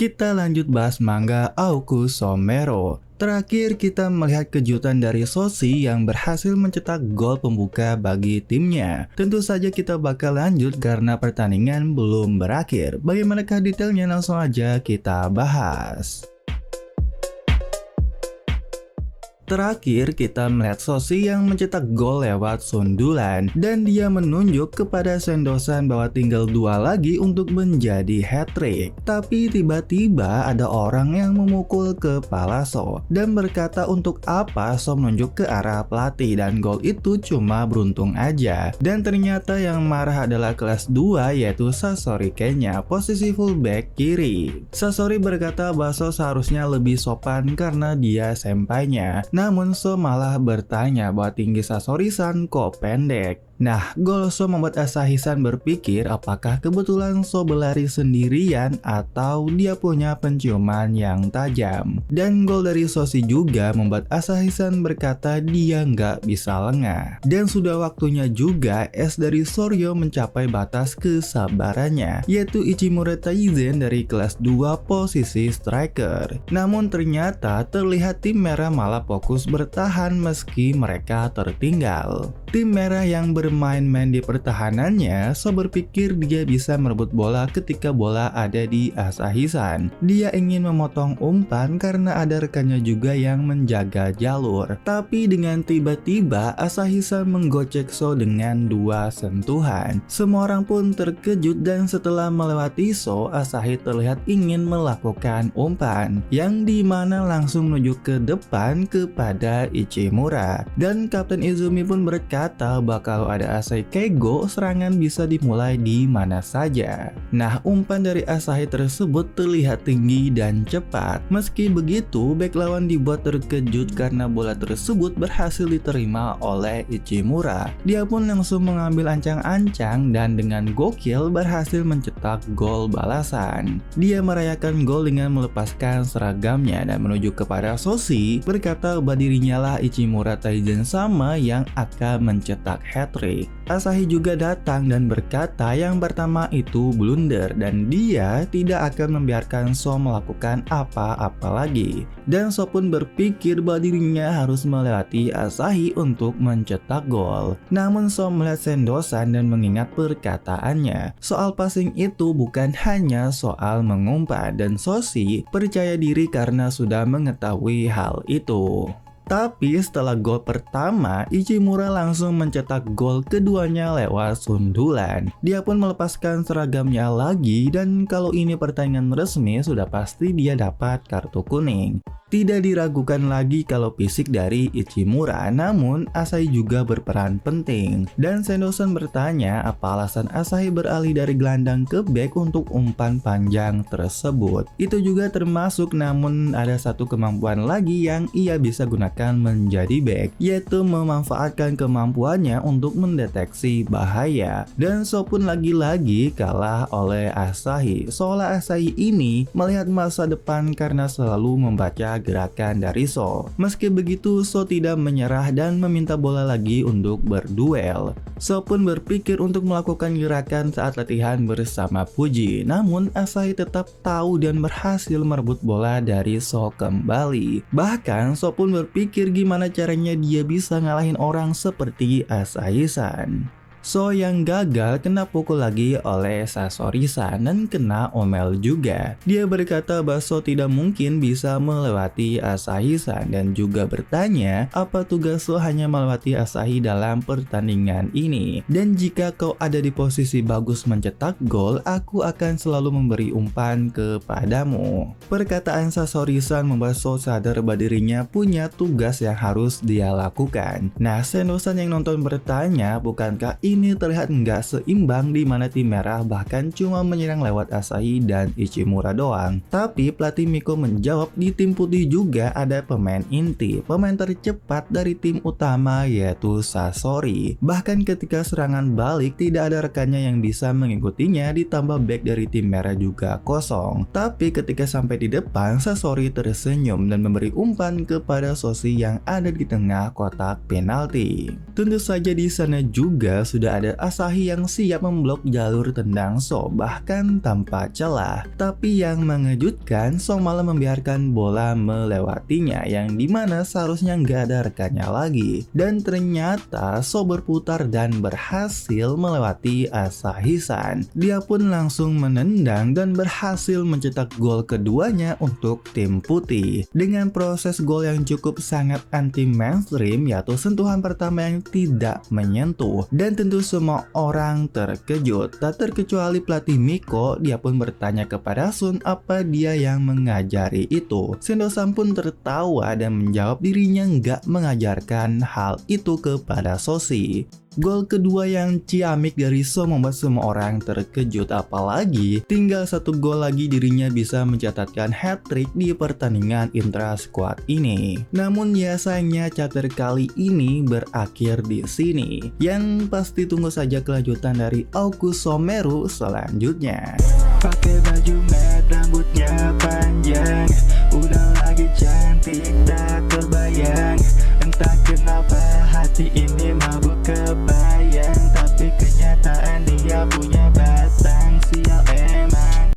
Kita lanjut bahas manga Auku Somero. Terakhir kita melihat kejutan dari Soshi yang berhasil mencetak gol pembuka bagi timnya. Tentu saja kita bakal lanjut karena pertandingan belum berakhir. Bagaimanakah detailnya, langsung aja kita bahas. Terakhir kita melihat Soshi yang mencetak gol lewat sundulan dan dia menunjuk kepada Sendosan bahwa tinggal 2 lagi untuk menjadi hat-trick. Tapi tiba-tiba ada orang yang memukul kepala So dan berkata untuk apa So menunjuk ke arah pelatih dan gol itu cuma beruntung aja. Dan ternyata yang marah adalah kelas 2 yaitu Sasori Kenya, posisi fullback kiri. Sasori berkata bahwa So seharusnya lebih sopan karena dia sempainya. Namun So malah bertanya bahwa tinggi Sasori-san kok pendek. Nah, gol So membuat Asahi-san berpikir apakah kebetulan So berlari sendirian atau dia punya penciuman yang tajam. Dan gol dari Soshi juga membuat Asahi-san berkata dia nggak bisa lengah. Dan sudah waktunya juga es dari Soryo mencapai batas kesabarannya, yaitu Ichimura Taizen dari kelas 2 posisi striker. Namun ternyata terlihat tim merah malah fokus bertahan meski mereka tertinggal. Tim merah yang bermain-main di pertahanannya, So berpikir dia bisa merebut bola ketika bola ada di Asahi-san. Dia ingin memotong umpan karena ada rekannya juga yang menjaga jalur. Tapi dengan tiba-tiba Asahi-san menggocek So dengan 2 sentuhan. Semua orang pun terkejut dan setelah melewati So, Asahi terlihat ingin melakukan umpan yang dimana langsung menuju ke depan kepada Ichimura. Dan Kapten Izumi pun berkata bahwa kalau ada Asahi Keigo, serangan bisa dimulai di mana saja. Nah, umpan dari Asahi tersebut terlihat tinggi dan cepat. Meski begitu, bek lawan dibuat terkejut karena bola tersebut berhasil diterima oleh Ichimura. Dia pun langsung mengambil ancang-ancang dan dengan gokil berhasil mencetak gol balasan. Dia merayakan gol dengan melepaskan seragamnya dan menuju kepada Soshi, berkata bahwa dirinya lah Ichimura Taizen sama yang akan mencetak hat-trick. Asahi juga datang dan berkata yang pertama itu blunder dan dia tidak akan membiarkan So melakukan apa-apa lagi. Dan So pun berpikir bahwa dirinya harus melewati Asahi untuk mencetak gol. Namun So melihat Sendosan dan mengingat perkataannya. Soal passing itu bukan hanya soal mengumpat dan Soshi percaya diri karena sudah mengetahui hal itu. Tapi setelah gol pertama, Ichimura langsung mencetak gol keduanya lewat sundulan. Dia pun melepaskan seragamnya lagi dan kalau ini pertandingan resmi sudah pasti dia dapat kartu kuning. Tidak diragukan lagi kalau fisik dari Ichimura, namun Asahi juga berperan penting. Dan Sendosan bertanya apa alasan Asahi beralih dari gelandang ke bek untuk umpan panjang tersebut. Itu juga termasuk, namun ada satu kemampuan lagi yang ia bisa gunakan menjadi bek, yaitu memanfaatkan kemampuannya untuk mendeteksi bahaya. Dan So pun lagi-lagi kalah oleh Asahi. Seolah Asahi ini melihat masa depan karena selalu membaca gerakan dari So. Meski begitu, So tidak menyerah dan meminta bola lagi untuk berduel. So pun berpikir untuk melakukan gerakan saat latihan bersama Fuji. Namun Asahi tetap tahu dan berhasil merebut bola dari So kembali. Bahkan So pun berpikir gimana caranya dia bisa ngalahin orang seperti Asahi-san. So yang gagal kena pukul lagi oleh Sasori-san dan kena omel juga. Dia berkata bahwa So tidak mungkin bisa melewati Asahi-san dan juga bertanya apa tugas So hanya melewati Asahi dalam pertandingan ini. Dan jika kau ada di posisi bagus mencetak gol, aku akan selalu memberi umpan kepadamu. Perkataan Sasori-san membuat So sadar bahwa dirinya punya tugas yang harus dia lakukan. Nah, Sendosan yang nonton bertanya, bukankah ini terlihat nggak seimbang di mana tim merah bahkan cuma menyerang lewat Asahi dan Ichimura doang. Tapi pelatih Miko menjawab di tim putih juga ada pemain inti, pemain tercepat dari tim utama yaitu Sasori. Bahkan ketika serangan balik tidak ada rekannya yang bisa mengikutinya, ditambah back dari tim merah juga kosong. Tapi ketika sampai di depan, Sasori tersenyum dan memberi umpan kepada Soshi yang ada di tengah kotak penalti. Tentu saja di sana juga sudah sudah ada Asahi yang siap memblok jalur tendang So bahkan tanpa celah. Tapi yang mengejutkan, So malah membiarkan bola melewatinya, yang dimana seharusnya nggak ada rekannya lagi. Dan ternyata So berputar dan berhasil melewati Asahi-san. Dia pun langsung menendang dan berhasil mencetak gol keduanya untuk tim putih. Dengan proses gol yang cukup sangat anti mainstream, yaitu sentuhan pertama yang tidak menyentuh. Dan tentu semua orang terkejut, tak terkecuali pelatih Miko. Dia pun bertanya kepada Sun apa dia yang mengajari itu. Sendo-san pun tertawa dan menjawab dirinya nggak mengajarkan hal itu kepada Soshi. Gol kedua yang ciamik dari So membuat semua orang terkejut, apalagi tinggal satu gol lagi dirinya bisa mencatatkan hat-trick di pertandingan intra-squad ini. Namun ya sayangnya chapter kali ini berakhir di sini. Yang pasti tunggu saja kelanjutan dari Aoku Someru selanjutnya. Pakai baju matte, rambutnya panjang, udah lagi cantik tak terbayang. Entah kenapa hati ini mabuk kebayang, tapi kenyataan dia punya batas.